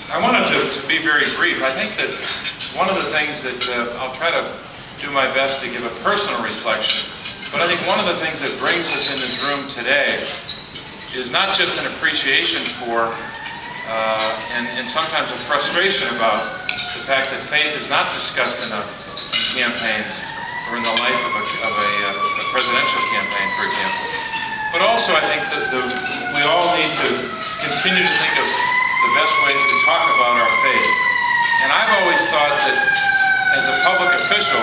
I wanted to be very brief. I think that one of the things that I'll try to do my best to give a personal reflection, but I think one of the things that brings us in this room today is not just an appreciation for and sometimes a frustration about the fact that faith is not discussed enough in campaigns or in the life of a presidential campaign, for example. But also I think that we all need to continue to think of the best ways to talk about our faith. And I've always thought that as a public official,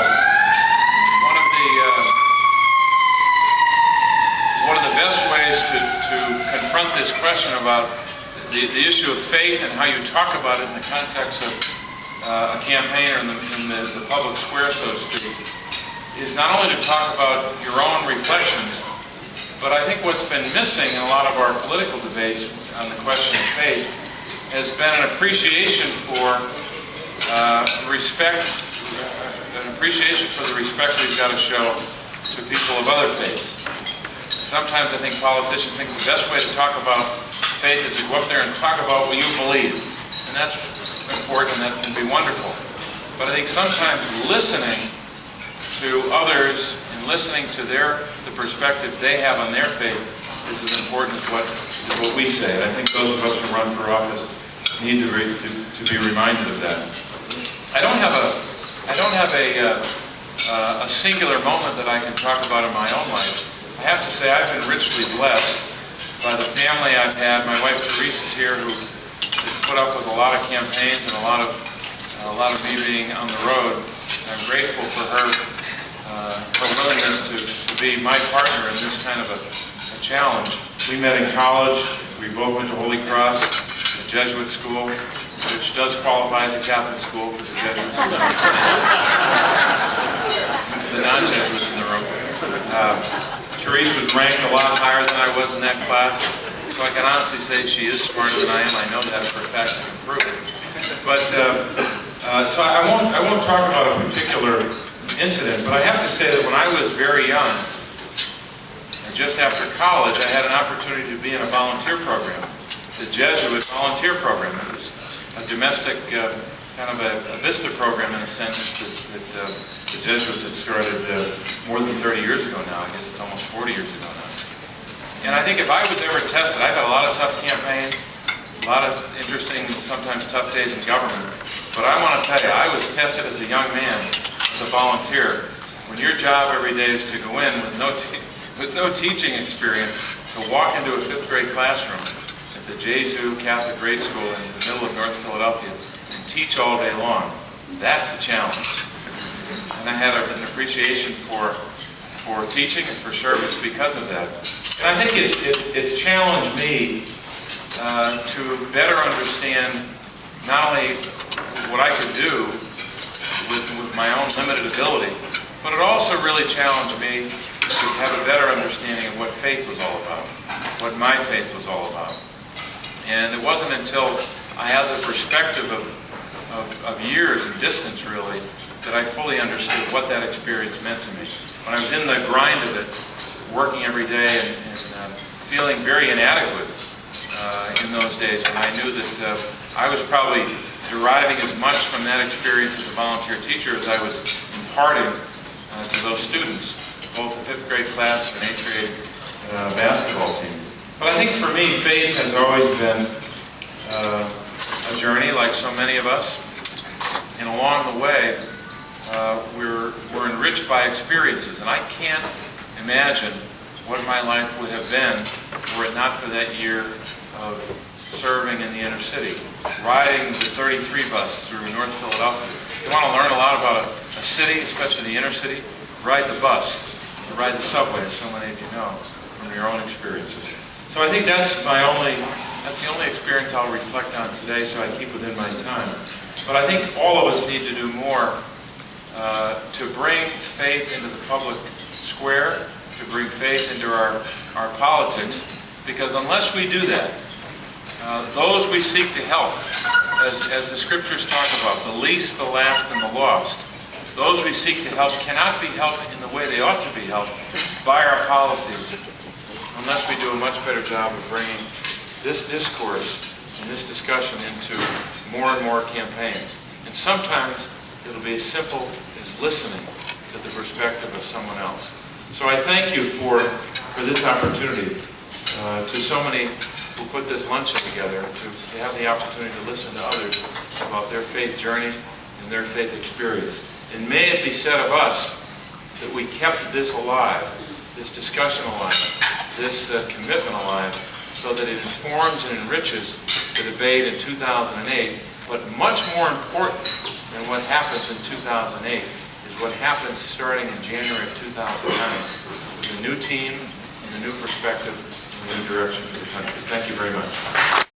one of the best ways to confront this question about the issue of faith and how you talk about it in the context of a campaign or in the public square, so to speak, is not only to talk about your own reflections, but I think what's been missing in a lot of our political debates on the question of faith has been an appreciation for respect, an appreciation for the respect we've got to show to people of other faiths. Sometimes I think politicians think the best way to talk about faith is to go up there and talk about what you believe. And that's important, that can be wonderful. But I think sometimes listening to others and listening to the perspective they have on their faith is as important as what we say. And I think those of us who run for office need to be reminded of that. I don't have a singular moment that I can talk about in my own life. I have to say I've been richly blessed by the family I've had. My wife Therese is here, who has put up with a lot of campaigns and a lot of me being on the road. I'm grateful for her willingness to be my partner in this kind of a challenge. We met in college. We both went to Holy Cross, a Jesuit school, which does qualify as a Catholic school for the Jesuits. The non-Jesuits in the room. Therese was ranked a lot higher than I was in that class, so I can honestly say she is smarter than I am. I know that for a fact. I can prove it. But so I won't talk about a particular incident, but I have to say that when I was very young, and just after college, I had an opportunity to be in a volunteer program, the Jesuit volunteer program. It was a domestic kind of a VISTA program in a sense that the Jesuits had started more than 30 years ago now. I guess it's almost 40 years ago now. And I think if I was ever tested, I've had a lot of tough campaigns, a lot of interesting, sometimes tough days in government. But I want to tell you, I was tested as a young man, as a volunteer, when your job every day is to go in with no teaching experience, to walk into a 5th grade classroom at the Jesu Catholic Grade School in the middle of North Philadelphia, teach all day long. That's the challenge. And I had an appreciation for teaching and for service because of that. And I think it challenged me to better understand not only what I could do with my own limited ability, but it also really challenged me to have a better understanding of what faith was all about, what my faith was all about. And it wasn't until I had the perspective of years and distance, really, that I fully understood what that experience meant to me. When I was in the grind of it, working every day and feeling very inadequate in those days, when I knew that I was probably deriving as much from that experience as a volunteer teacher as I was imparting to those students, both the 5th grade class and 8th grade basketball team. But I think for me, faith has always been a journey, like so many of us. And along the way, we're enriched by experiences. And I can't imagine what my life would have been were it not for that year of serving in the inner city, riding the 33 bus through North Philadelphia. If you want to learn a lot about a city, especially the inner city, ride the bus, or ride the subway, as so many of you know from your own experiences. So I think that's the only experience I'll reflect on today, so I keep within my time. But I think all of us need to do more to bring faith into the public square, to bring faith into our politics, because unless we do that, those we seek to help, as the scriptures talk about, the least, the last, and the lost, those we seek to help cannot be helped in the way they ought to be helped by our policies, unless we do a much better job of bringing this discourse and this discussion into more and more campaigns. And sometimes it'll be as simple as listening to the perspective of someone else. So I thank you for this opportunity, to so many who put this luncheon together, to have the opportunity to listen to others about their faith journey and their faith experience. And may it be said of us that we kept this alive, this discussion alive, this commitment alive, so that it informs and enriches the debate in 2008. But much more important than what happens in 2008 is what happens starting in January of 2009 with a new team and a new perspective and a new direction for the country. Thank you very much.